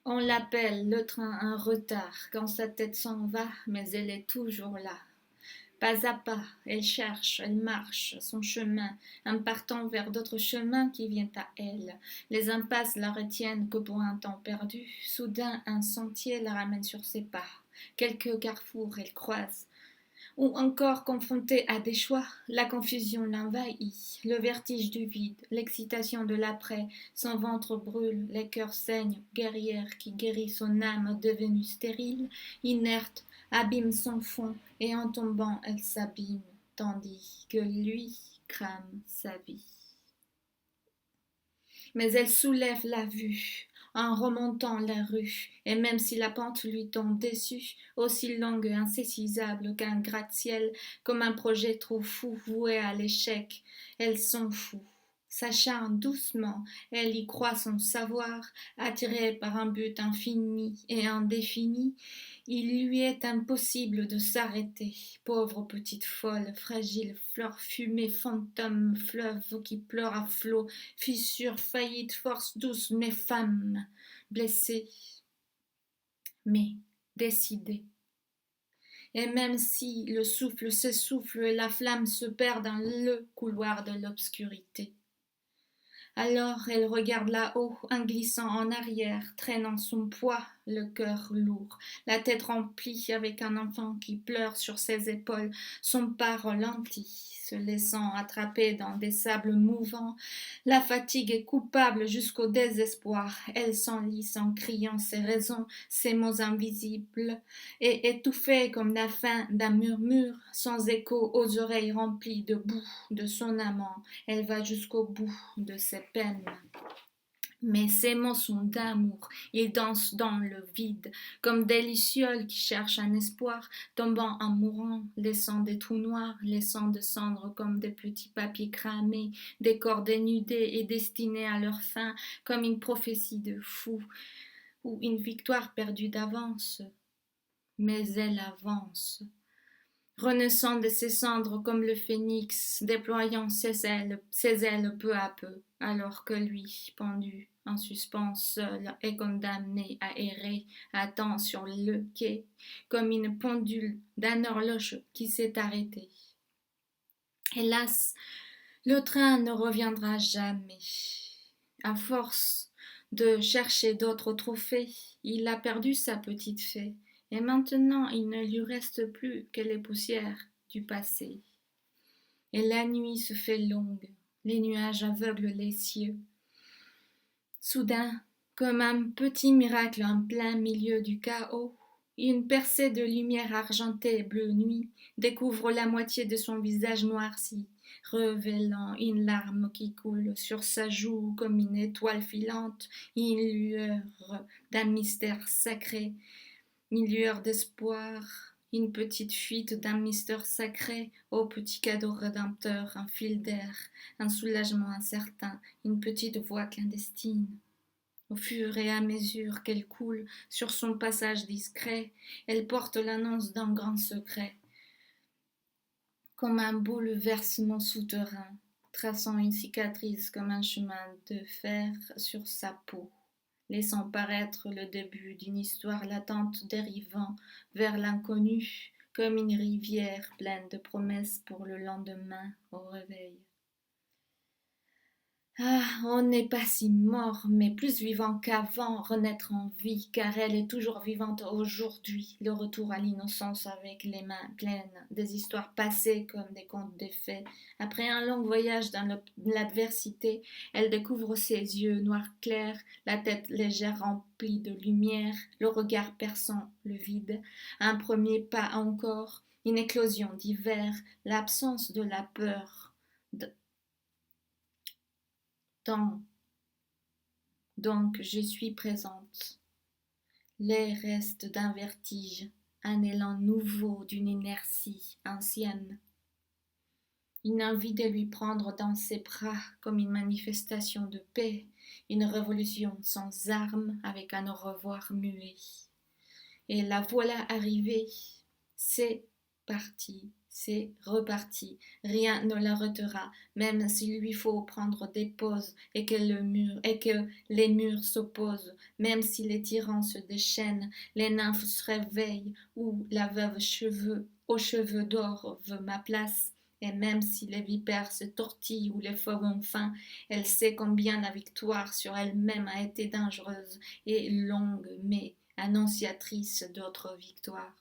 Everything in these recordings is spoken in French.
On l'appelle le train en retard quand sa tête s'en va, mais elle est toujours là. Pas à pas, elle cherche, elle marche son chemin, en partant vers d'autres chemins qui viennent à elle. Les impasses la retiennent que pour un temps perdu. Soudain, un sentier la ramène sur ses pas. Quelques carrefours elle croise, ou encore confrontée à des choix, la confusion l'envahit, le vertige du vide, l'excitation de l'après, son ventre brûle, les cœurs saignent, guerrière qui guérit son âme devenue stérile, inerte, abîme son fond, et en tombant elle s'abîme, tandis que lui crame sa vie. Mais elle soulève la vue en remontant la rue, et même si la pente lui tombe dessus, aussi longue et insaisissable qu'un gratte-ciel, comme un projet trop fou voué à l'échec, elle s'en fout. S'acharne doucement, elle y croit son savoir, attirée par un but infini et indéfini, il lui est impossible de s'arrêter. Pauvre petite folle, fragile fleur fumée, fantôme, fleuve qui pleure à flots, fissure, faillite, force douce, mais femme, blessée, mais décidée. Et même si le souffle s'essouffle et la flamme se perd dans le couloir de l'obscurité, alors elle regarde là-haut, en glissant en arrière, traînant son poids, le cœur lourd, la tête remplie avec un enfant qui pleure sur ses épaules, son pas ralenti, se laissant attraper dans des sables mouvants. La fatigue est coupable jusqu'au désespoir. Elle s'enlise en criant ses raisons, ses mots invisibles, et étouffée comme la fin d'un murmure, sans écho aux oreilles remplies de boue de son amant, elle va jusqu'au bout de ses peines. Mais ces mots sont d'amour, ils dansent dans le vide, comme des lucioles qui cherchent un espoir, tombant en mourant, laissant des trous noirs, laissant de cendres comme des petits papiers cramés, des corps dénudés et destinés à leur fin, comme une prophétie de fou, ou une victoire perdue d'avance. Mais elle avance, renaissant de ses cendres comme le phénix, déployant ses ailes peu à peu, alors que lui, pendu, en suspens seul, est condamné à errer, attend sur le quai, comme une pendule d'un horloge qui s'est arrêtée. Hélas, le train ne reviendra jamais. À force de chercher d'autres trophées, il a perdu sa petite fée, et maintenant il ne lui reste plus que les poussières du passé. Et la nuit se fait longue, les nuages aveuglent les cieux. Soudain, comme un petit miracle en plein milieu du chaos, une percée de lumière argentée bleu nuit découvre la moitié de son visage noirci, révélant une larme qui coule sur sa joue comme une étoile filante, une lueur d'un mystère sacré, une lueur d'espoir, une petite fuite d'un mystère sacré, ô petit cadeau rédempteur, un fil d'air, un soulagement incertain, une petite voix clandestine. Au fur et à mesure qu'elle coule sur son passage discret, elle porte l'annonce d'un grand secret, comme un bouleversement souterrain, traçant une cicatrice comme un chemin de fer sur sa peau, laissant paraître le début d'une histoire latente dérivant vers l'inconnu, comme une rivière pleine de promesses pour le lendemain au réveil. Ah, on n'est pas si mort, mais plus vivant qu'avant, renaître en vie, car elle est toujours vivante aujourd'hui. Le retour à l'innocence avec les mains pleines, des histoires passées comme des contes de fées. Après un long voyage dans l'adversité, elle découvre ses yeux noirs clairs, la tête légère remplie de lumière, le regard perçant le vide. Un premier pas encore, une éclosion d'hiver, l'absence de la peur. Tant Donc je suis présente. Les restes d'un vertige, un élan nouveau d'une inertie ancienne. Une envie de lui prendre dans ses bras comme une manifestation de paix, une révolution sans armes avec un au revoir muet. Et la voilà arrivée. C'est parti, C'est reparti, rien ne l'arrêtera, même s'il lui faut prendre des pauses et que les murs s'opposent, même si les tyrans se déchaînent, les nymphes se réveillent, ou la veuve aux cheveux d'or veut ma place. Et même si les vipères se tortillent ou les fauves ont faim, elle sait combien la victoire sur elle-même a été dangereuse et longue, mais annonciatrice d'autres victoires.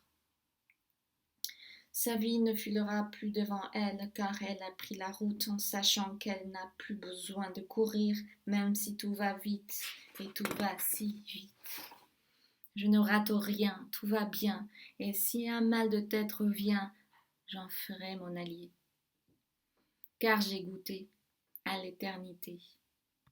Sa vie ne filera plus devant elle, car elle a pris la route en sachant qu'elle n'a plus besoin de courir, même si tout va vite, et tout va si vite. Je ne rate rien, tout va bien, et si un mal de tête revient, j'en ferai mon allié. Car j'ai goûté à l'éternité.